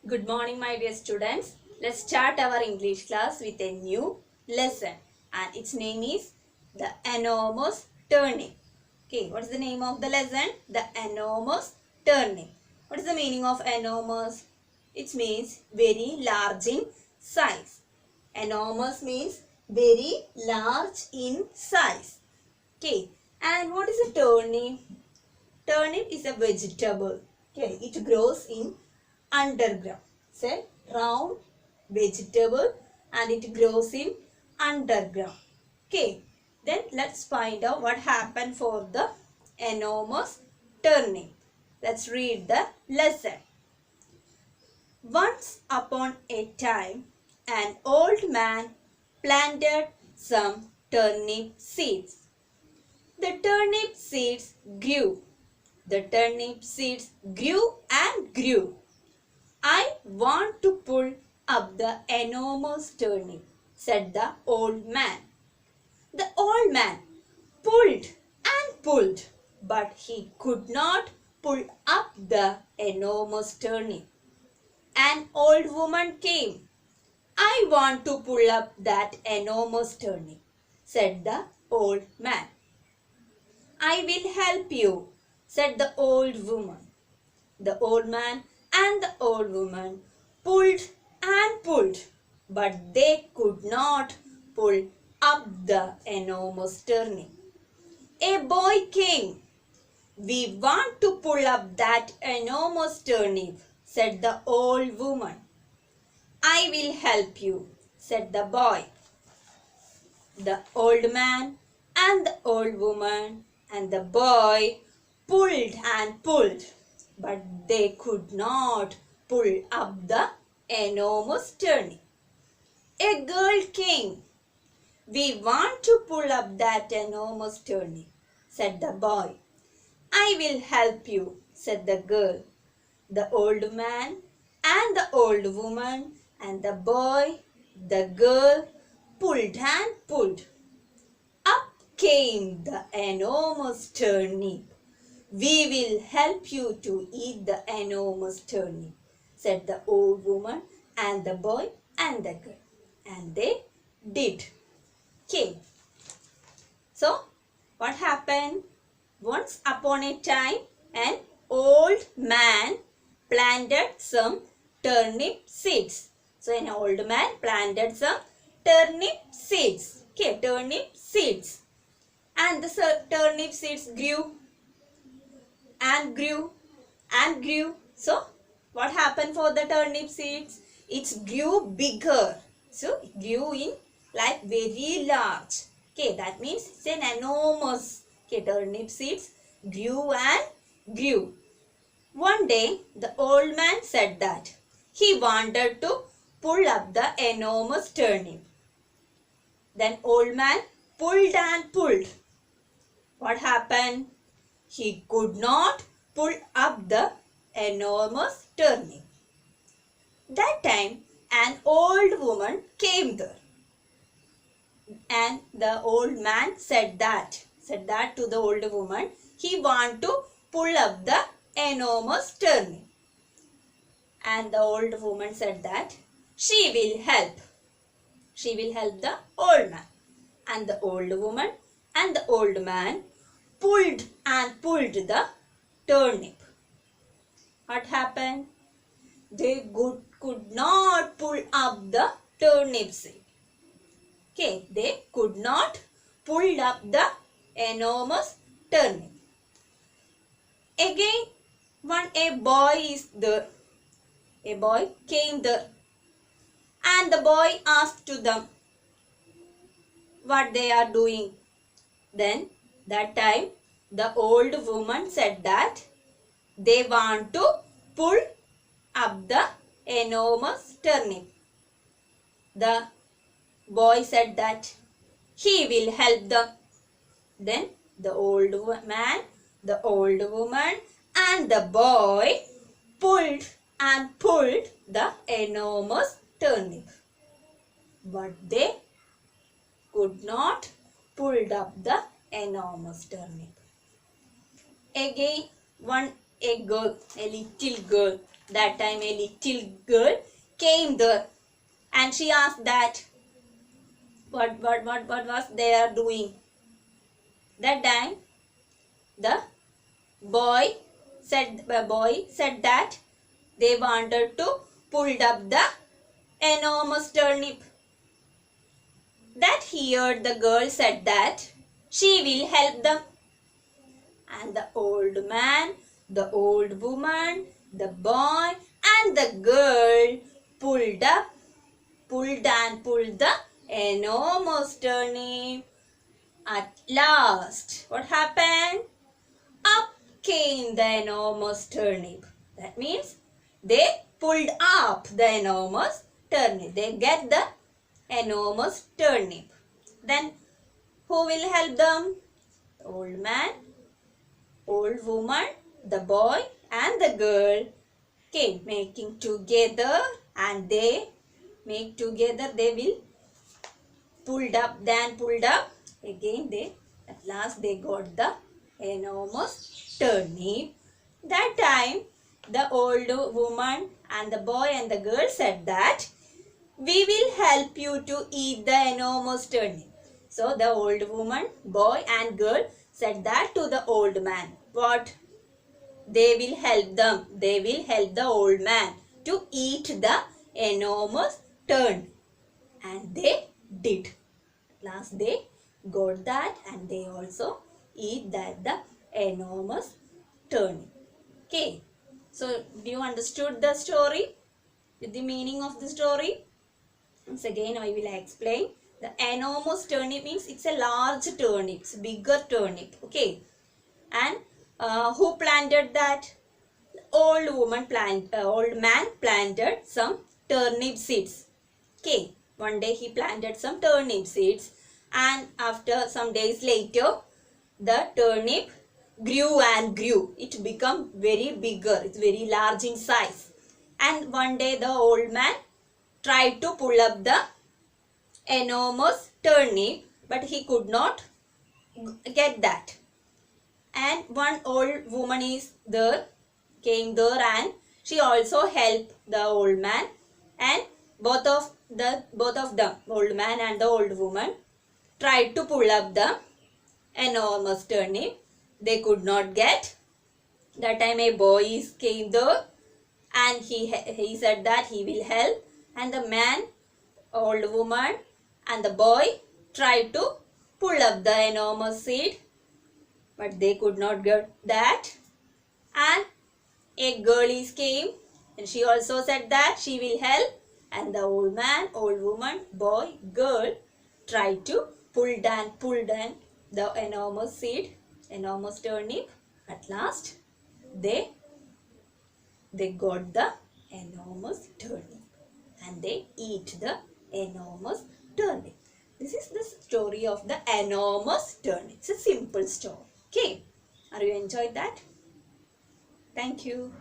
Good morning, my dear students. Let's start our English class with a new lesson, and its name is the enormous turnip. Okay, what is the name of the lesson? The enormous turnip. What is the meaning of enormous? It means very large in size. Enormous means very large in size. Okay, and what is a turnip? Turnip is a vegetable. Okay, it grows in underground. It's a round vegetable and it grows in underground. Okay, then let's find out what happened for the enormous turnip. Let's read the lesson. Once upon a time, an old man planted some turnip seeds. The turnip seeds grew. The turnip seeds grew and grew. I want to pull up the enormous turnip, said the old man. The old man pulled and pulled, but he could not pull up the enormous turnip. An old woman came. I want to pull up that enormous turnip, said the old man. I will help you, said the old woman. The old man and the old woman pulled and pulled, but they could not pull up the enormous turnip. A boy came. We want to pull up that enormous turnip, said the old woman. I will help you, said the boy. The old man and the old woman and the boy pulled and pulled, but they could not pull up the enormous turnip. A girl came. We want to pull up that enormous turnip, said the boy. I will help you, said the girl. The old man and the old woman and the boy, the girl pulled and pulled. Up came the enormous turnip. We will help you to eat the enormous turnip, said the old woman and the boy and the girl. And they did. Okay. So, what happened? Once upon a time, an old man planted some turnip seeds. So, an old man planted some turnip seeds. Okay, turnip seeds. And the turnip seeds grew and grew and grew. So, what happened for the turnip seeds? It grew bigger. So, it grew in like very large. Okay, that means it's an enormous. Okay, turnip seeds grew and grew. One day, the old man said that he wanted to pull up the enormous turnip. Then old man pulled and pulled. What happened? He could not pull up the enormous turnip. That time, an old woman came there. And the old man said that to the old woman, he want to pull up the enormous turnip. And the old woman said that she will help. She will help the old man. And the old woman and the old man pulled and pulled the turnip. What happened? They could not pull up the turnip seed. Okay, they could not pull up the enormous turnip. Again, a boy is there. A boy came there. And the boy asked to them what they are doing. Then, that time, the old woman said that they want to pull up the enormous turnip. The boy said that he will help them. Then the old man, the old woman and the boy pulled and pulled the enormous turnip. But they could not pull up the enormous turnip. Again, a little girl That time a little girl came there and she asked that what was they are doing. That time the boy said that they wanted to pull up the enormous turnip. That heard the girl said that she will help them. And the old man, the old woman, the boy and the girl pulled and pulled the enormous turnip. At last, what happened? Up came the enormous turnip. That means they pulled up the enormous turnip. They get the enormous turnip. Then who will help them? The old man, old woman, the boy and the girl came making together, and they make together, they will pulled up, then pulled up again. They at last they got the enormous turnip. That time the old woman and the boy and the girl said that we will help you to eat the enormous turnip. So the old woman, boy and girl said that to the old man. What? They will help them. They will help the old man to eat the enormous turnip. And they did. At last they got that and they also eat that the enormous turnip. Okay. So do you understood the story? The meaning of the story? Once again I will explain. The enormous turnip means it's a large turnip. It's a bigger turnip. Okay. And who planted that? Old man planted some turnip seeds. Okay. One day he planted some turnip seeds, and after some days later the turnip grew and grew. It became very bigger. It's very large in size. And one day the old man tried to pull up the enormous turnip, but he could not get that. And one old woman came there and she also helped the old man, and both of them, old man and the old woman, tried to pull up the enormous turnip. They could not get. That time a boy came there and he said that he will help, and the man, old woman and the boy tried to pull up the enormous seed, but they could not get that. And a girl came and she also said that she will help, and the old man, old woman, boy, girl tried to pull down the enormous seed, enormous turnip. At last they got the enormous turnip and they eat the enormous turnip. This is the story of the enormous turnip. It's a simple story. Okay. Are you enjoyed that? Thank you.